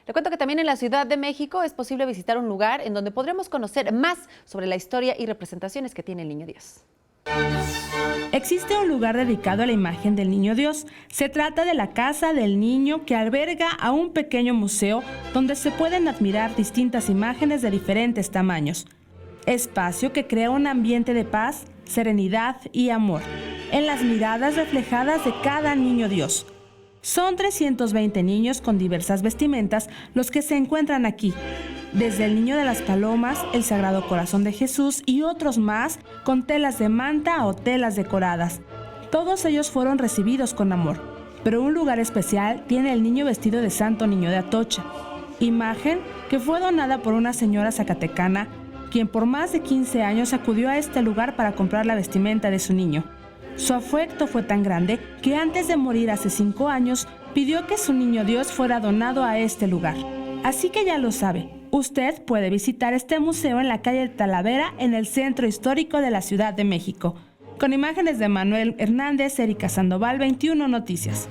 Le cuento que también en la Ciudad de México es posible visitar un lugar en donde podremos conocer más sobre la historia y representaciones que tiene el Niño Dios. Existe un lugar dedicado a la imagen del Niño Dios. Se trata de la Casa del Niño, que alberga a un pequeño museo donde se pueden admirar distintas imágenes de diferentes tamaños. Espacio que crea un ambiente de paz, serenidad y amor en las miradas reflejadas de cada Niño Dios. Son 320 niños con diversas vestimentas los que se encuentran aquí, desde el Niño de las Palomas, el Sagrado Corazón de Jesús y otros más con telas de manta o telas decoradas. Todos ellos fueron recibidos con amor, pero un lugar especial tiene el niño vestido de Santo Niño de Atocha, imagen que fue donada por una señora zacatecana, quien por más de 15 años acudió a este lugar para comprar la vestimenta de su niño. Su afecto fue tan grande que antes de morir hace 5 años, pidió que su Niño Dios fuera donado a este lugar. Así que ya lo sabe, usted puede visitar este museo en la calle Talavera, en el Centro Histórico de la Ciudad de México. Con imágenes de Manuel Hernández, Erika Sandoval, 21 Noticias.